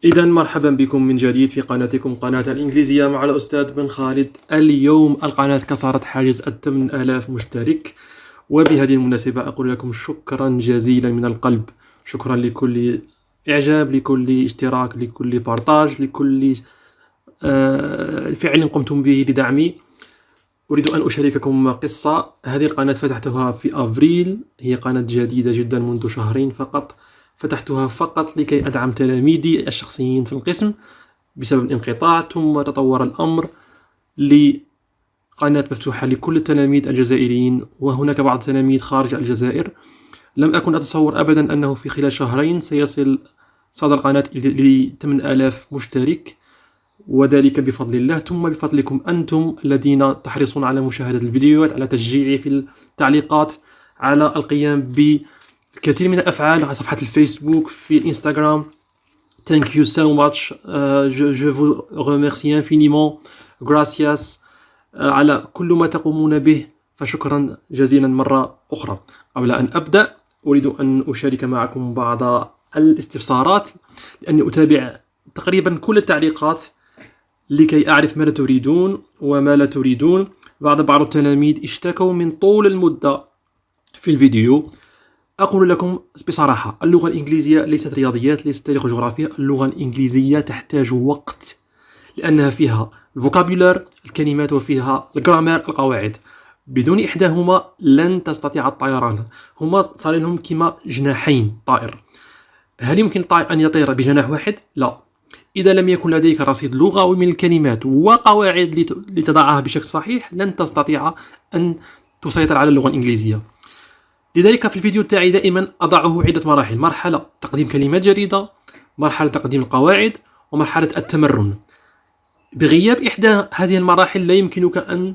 إذا مرحبا بكم من جديد في قناتكم قناة الإنجليزية مع الأستاذ بن خالد. اليوم القناة كسرت حاجز 8000 مشترك، وبهذه المناسبة أقول لكم شكرا جزيلا من القلب. شكرا لكل إعجاب، لكل اشتراك، لكل بارتاج، لكل فعل قمتم به لدعمي. أريد أن أشارككم قصة. هذه القناة فتحتها في أفريل، هي قناة جديدة جدا منذ شهرين فقط. فتحتها فقط لكي أدعم تلاميذي الشخصيين في القسم بسبب الانقطاع، ثم تطور الأمر لقناة مفتوحة لكل التلاميذ الجزائريين، وهناك بعض التلاميذ خارج الجزائر. لم أكن أتصور أبدا أنه في خلال شهرين سيصل صدى القناة ل 8000 مشترك، وذلك بفضل الله ثم بفضلكم أنتم الذين تحرصون على مشاهدة الفيديوهات، على تشجيعي في التعليقات، على القيام بالكثير من الأفعال على صفحة الفيسبوك، في الإنستغرام. Thank you so much. Je vous remercie infiniment. Gracias. على كل ما تقومون به، فشكرا جزيلا مرة أخرى. قبل أن أبدأ أريد أن أشارك معكم بعض الاستفسارات، لأني أتابع تقريبا كل التعليقات لكي أعرف ماذا تريدون وما لا تريدون. بعض التلاميذ اشتكوا من طول المدة في الفيديو. أقول لكم بصراحة، اللغة الإنجليزية ليست رياضيات، ليست تاريخ وجغرافيا. اللغة الإنجليزية تحتاج وقت، لأنها فيها الفوكابولار الكلمات، وفيها الجرامر القواعد. بدون إحداهما لن تستطيع الطيران. هما صار لهم كما جناحين طائر. هل يمكن الطائر أن يطير بجناح واحد؟ لا. إذا لم يكن لديك رصيد لغوي من الكلمات وقواعد لتضعها بشكل صحيح، لن تستطيع أن تسيطر على اللغة الإنجليزية. لذلك في الفيديو تاعي دائما أضعه عدة مراحل: مرحلة تقديم كلمات جديدة، مرحلة تقديم القواعد، ومرحلة التمرن. بغياب إحدى هذه المراحل لا يمكنك أن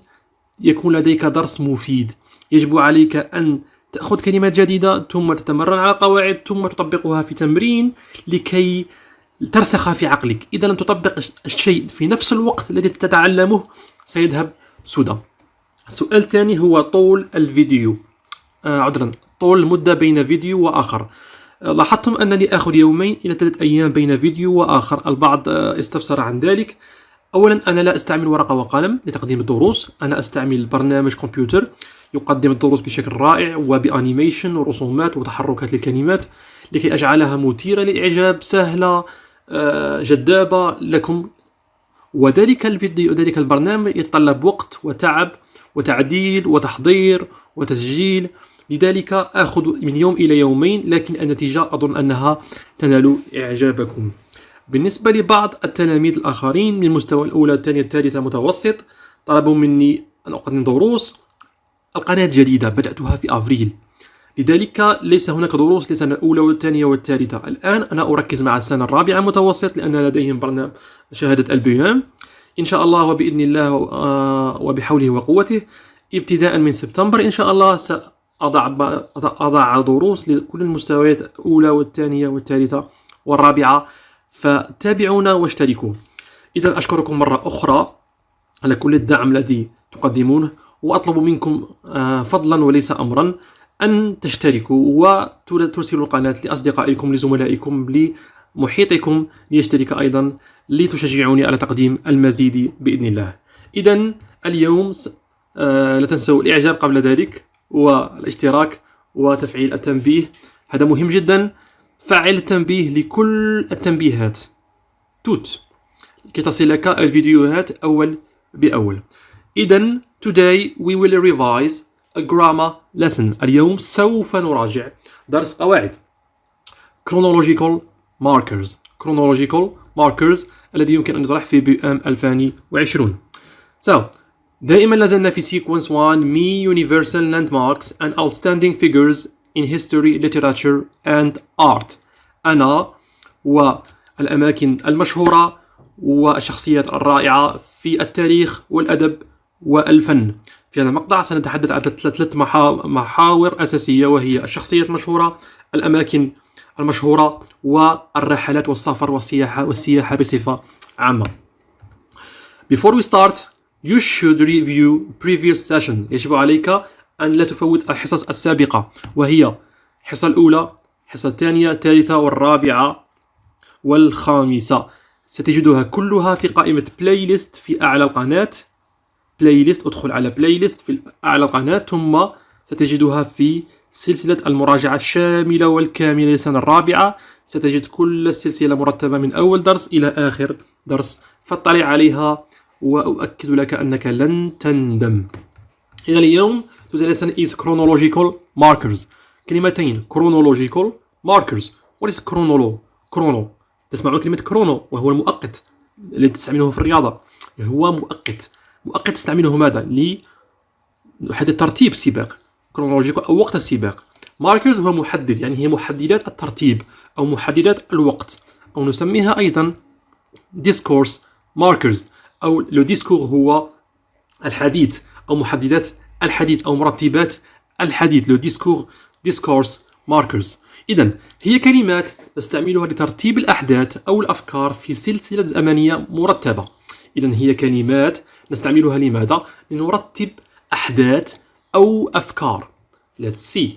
يكون لديك درس مفيد. يجب عليك أن تأخذ كلمات جديدة ثم تتمرن على القواعد ثم تطبقها في تمرين لكي ترسخ في عقلك. إذا لم تطبق الشيء في نفس الوقت الذي تتعلمه سيذهب سدى. السؤال الثاني هو طول الفيديو، طول المدة بين فيديو وآخر. لاحظتم أنني أخذ 2 إلى 3 أيام بين فيديو وآخر. البعض استفسر عن ذلك. أولا، أنا لا أستعمل ورقة وقلم لتقديم الدروس، أنا أستعمل برنامج كمبيوتر يقدم الدروس بشكل رائع وبأنيميشن ورسومات وتحركات للكلمات لكي أجعلها مثيرة للإعجاب، سهلة، جذابة لكم. وذلك الفيديو، ذلك البرنامج يتطلب وقت وتعب وتعديل وتحضير وتسجيل. لذلك أخذ من يوم إلى يومين، لكن النتيجة أظن أنها تنال إعجابكم. بالنسبة لبعض التلاميذ الآخرين من المستوى الأولى الثانية الثالثة متوسط، طلبوا مني أن أقدم دروس. القناة جديدة بدأتها في أفريل، لذلك ليس هناك دروس للسنة الأولى والثانية والثالثة. الآن أنا أركز مع السنة الرابعة متوسط، لأن لديهم برنامج شهادة البيام. إن شاء الله وبإذن الله وبحوله وقوته ابتداء من سبتمبر إن شاء الله سأضع دروس لكل المستويات الأولى والثانية والثالثة والرابعة، فتابعونا واشتركوا. إذا أشكركم مرة أخرى على كل الدعم الذي تقدمونه، وأطلب منكم فضلا وليس أمرا أن تشتركوا وترسلوا القناة لأصدقائكم، لزملائكم، لمحيطكم ليشترك أيضا، لتشجعوني على تقديم المزيد بإذن الله. إذن اليوم لا تنسوا الإعجاب قبل ذلك والاشتراك وتفعيل التنبيه، هذا مهم جدا. فعل التنبيه لكل التنبيهات توت كي تصلك الفيديوهات أول بأول. إذن today we will revise a grammar lesson. اليوم سوف نراجع درس قواعد chronological markers الذي يمكن أن يطرح في عام 2020. دائما لازلنا في sequence 1 me universal landmarks and outstanding figures in history, literature and art. أنا والأماكن المشهورة والشخصيات الرائعة في التاريخ والأدب والفن. في هذا المقطع سنتحدث عن 3 محاور أساسية، وهي الشخصيات المشهورة، الأماكن المشهورة، والرحلات والسفر والسياحة بصفة عامة. Before we start, you should review previous session. يجب عليك أن لا تفوت الحصص السابقة، وهي الحصة الأولى، الحصة الثانية، الثالثة والرابعة والخامسة. ستجدها كلها في قائمة بلاي ليست في أعلى القناة. بلاي ليست، ادخل على بلاي ليست في أعلى القناة، ثم ستجدها في سلسلة المراجعة الشاملة والكاملة للسنة الرابعة. ستجد كل السلسلة مرتبة من أول درس إلى آخر درس، فاطلع عليها وأؤكد لك أنك لن تندم. إذا اليوم today's lesson is chronological markers. كلمتين chronological markers. What is chrono. تسمعون كلمة كرونو وهو المؤقت الذي تستعمله في الرياضة. هو مؤقت تستعمله ماذا؟ لحدد ترتيب السباق. chronological أو وقت السباق. markers هو محدد، يعني هي محددات الترتيب أو محددات الوقت، أو نسميها أيضا discourse markers، أو le discours هو الحديث أو محددات الحديث أو مرتبات الحديث. le discourse markers. إذن هي كلمات نستعملها لترتيب الأحداث أو الأفكار في سلسلة زمنية مرتبة. إذن هي كلمات نستعملها لماذا؟ لنرتب أحداث أو أفكار. Let's see.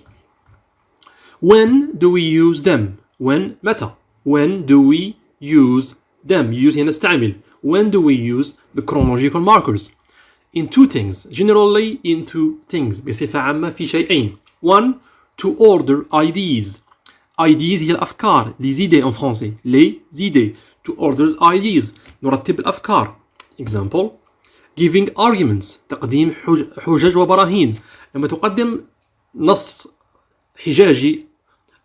When do we use them? When متى؟ When do we use them? use هي نستعمل. When do we use the chronological markers? In two things. Generally in two things. بصفة عامة في شيئين. One, to order ideas. ideas هي الأفكار. les idées en français. les idées. to order ideas. نرتب الأفكار. Example. Giving arguments. تقديم حجج وبراهين. لما تقدم نص حجاجي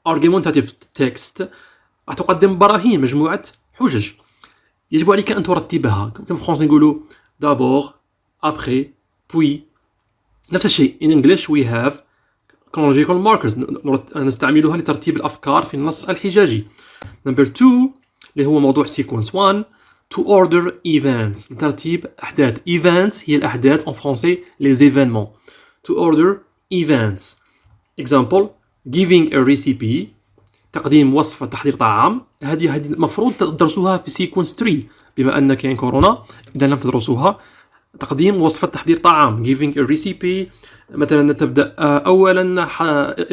argumentative text راح تقدم براهين، مجموعة حجج يجب عليك أن ترتبها. كما في فرنسي نقولوا d'abord, après, puis. نفس الشيء in English we have chronological markers نستعملها لترتيب الأفكار في النص الحجاجي. Number 2 اللي هو موضوع sequence 1 to order events لترتيب أحداث. events هي الأحداث en français les événements. to order events. Example. giving a recipe تقديم وصفة تحضير طعام. هذه المفروض تدرسوها في sequence 3 بما أن كاين كورونا، إذا لم تدرسوها. تقديم وصفة تحضير طعام giving a recipe. مثلا تبدأ أولا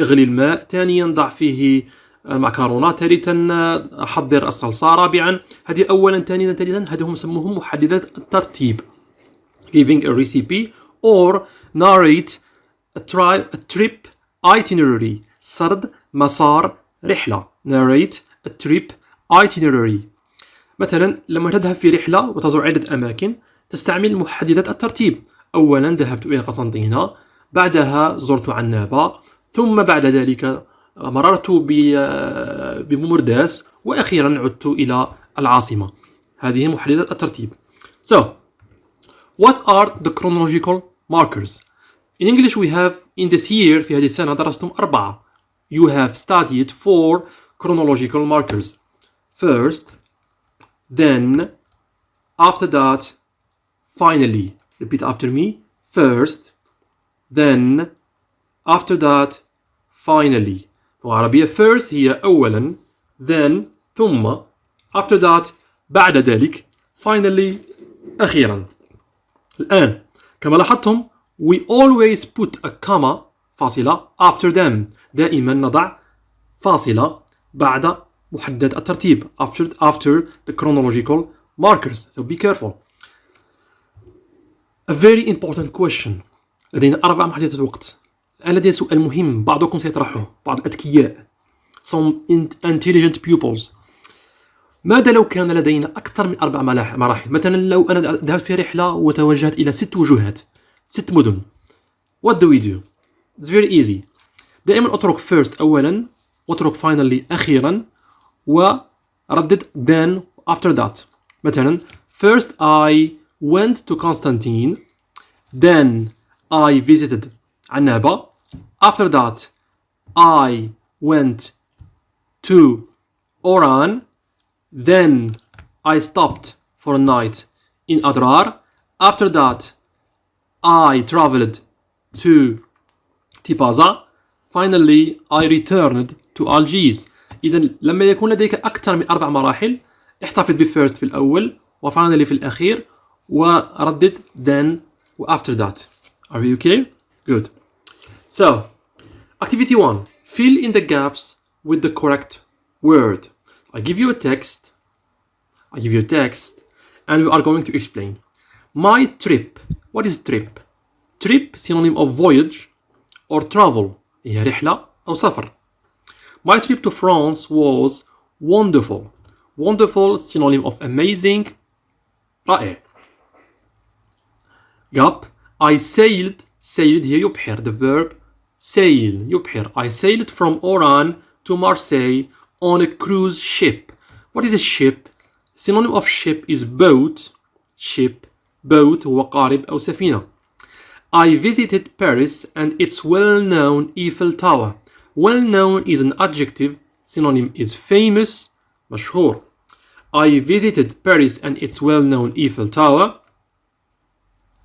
اغلي الماء، ثانيا ضع فيه المعكرونات، ثالثا حضر الصلصة، رابعا. هذه أولا، ثانيا، ثالثا. هذه هم سموهم محددات الترتيب. giving a recipe or narrate a trip itinerary سرد مسار رحلة. narrate a trip itinerary. مثلا لما تذهب في رحلة وتزور عدة أماكن تستعمل محددات الترتيب. أولا ذهبت إلى قسنطينة، بعدها زرت عنابة، ثم بعد ذلك مررت بممرداس، وأخيرا عدت إلى العاصمة. هذه محددات الترتيب. So, what are the chronological markers? In English we have in this year في هذه السنة درستم 4. You have studied 4 chronological markers. First, then, after that, finally. Repeat after me. First, then, after that, finally. بالعربية first هي أولا، then ثم، after that بعد ذلك، finally أخيرا. الآن كما لاحظتم we always put a comma فاصلة after them. دائما نضع فاصلة بعد محددات الترتيب after the chronological markers. So be careful. A very important question. لدينا 4 محددات وقت. الآن لدينا سؤال مهم بعضكم سيطرحه، بعض الأذكياء. Some intelligent pupils. ماذا لو كان لدينا أكثر من 4 مراحل؟ مثلا لو أنا ذهبت في رحلة وتوجهت إلى 6 وجهات، 6 مدن. What do we do? It's very easy. دائما اترك first أولا، واترك finally أخيرا، وردد then after that. مثلا first I went to Constantine, then I visited عنابة, after that I went to Oran, then I stopped for a night in Adrar, after that I traveled to Tipaza, finally I returned to Algiers. إذن لما يكون لديك أكثر من 4 مراحل احتفظ بفيرست في الأول وفاينلي في الأخير وردد then و after that. Are you okay? Good. So, activity 1. Fill in the gaps with the correct word. I give you a text I give you a text and we are going to explain. My trip. What is trip? Trip synonym of voyage or travel. هي رحلة أو سفر. My trip to France was wonderful. Wonderful synonym of amazing. رائع. Gap. I sailed. Sailed هي يبحر. The verb sail يبحر. I sailed from Oran to Marseille on a cruise ship. What is a ship? Synonym of ship is boat. Ship. Boat هو قارب أو سفينة. I visited Paris and its well-known Eiffel Tower. Well-known is an adjective. Synonym is famous. مشهور. I visited Paris and its well-known Eiffel Tower.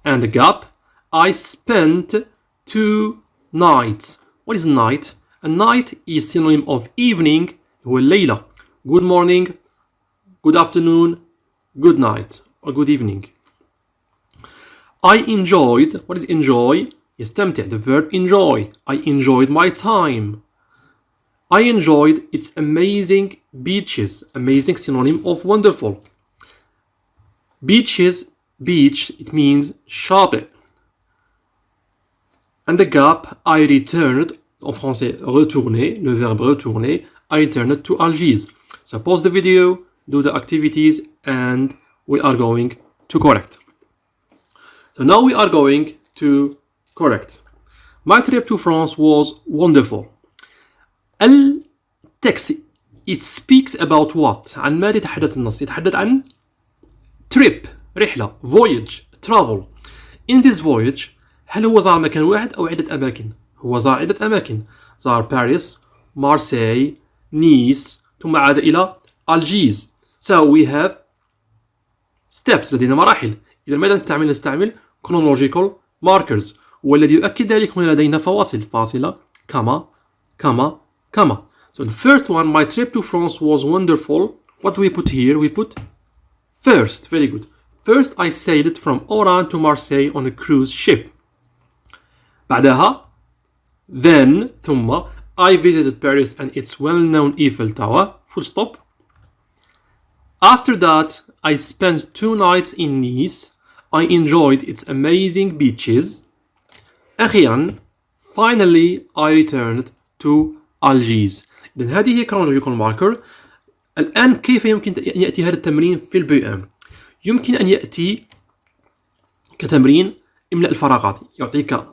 And the gap. I spent 2 nights. What is night? A night is synonym of evening. هو الليلة. Good morning, good afternoon, good night, or good evening. I enjoyed. What is enjoy? يستمتع. The verb enjoy. I enjoyed my time. I enjoyed its amazing beaches. Amazing synonym of wonderful. Beaches. Beach. It means شاطئ. And the gap. I returned. En français, retourner. Le verbe retourner. I returned to Algiers. So pause the video, do the activities, and we are going to correct. So now we are going to correct. My trip to France was wonderful. التكست it speaks about what? عن ماذا يتحدث النص؟ يتحدث عن trip رحلة voyage travel. In this voyage هل هو زار مكان واحد أو عدة أماكن؟ هو زار عدة أماكن. زار باريس، مارسيل، نيس، ثم عاد إلى Algiers. So we have steps. لدينا مراحل. إذا ماذا نستعمل؟ نستعمل chronological markers. والذي يؤكد ذلك هنا لدينا فواصل. فاصلة كما كما كما. So the first one, my trip to France was wonderful. What do we put here? We put first. Very good. First I sailed from Oran to Marseille on a cruise ship. بعدها then ثم I visited Paris and its well-known Eiffel Tower. Full stop. After that, I spent 2 nights in Nice. I enjoyed its amazing beaches. أخيرا, finally, I returned to Algiers. إذن هذه هي chronological marker. الآن كيف يمكن أن يأتي هذا التمرين في البي ام؟ يمكن أن يأتي كتمرين إملاء الفراغات. يعطيك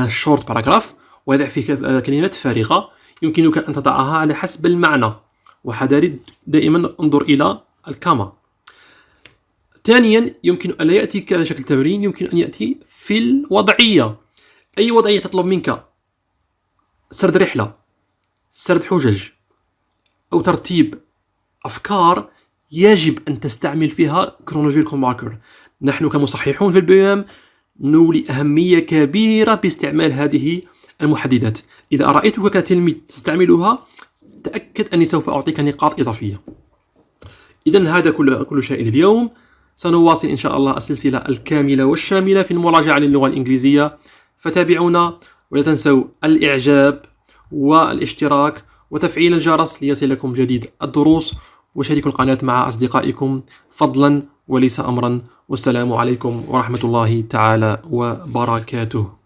short paragraph ويضع فيه كلمات فارغة يمكنك أن تضعها على حسب المعنى. وحذاري دائما انظر إلى الكاما. ثانيا يمكن أن لا يأتي كشكل تمرين. يمكن أن يأتي في الوضعية. أي وضعية تطلب منك سرد رحلة، سرد حجج، أو ترتيب أفكار يجب أن تستعمل فيها chronological marker. نحن كمصححون في البي ام نولي أهمية كبيرة باستعمال هذه المحددات. إذا رأيتك كتلميذ تستعملها تأكد أني سوف أعطيك نقاط إضافية. إذن هذا كل شيء اليوم. سنواصل إن شاء الله السلسلة الكاملة والشاملة في المراجعة للغة الإنجليزية. فتابعونا ولا تنسوا الإعجاب والاشتراك وتفعيل الجرس ليصلكم جديد الدروس. وشاركوا القناة مع أصدقائكم فضلا وليس أمرا. والسلام عليكم ورحمة الله تعالى وبركاته.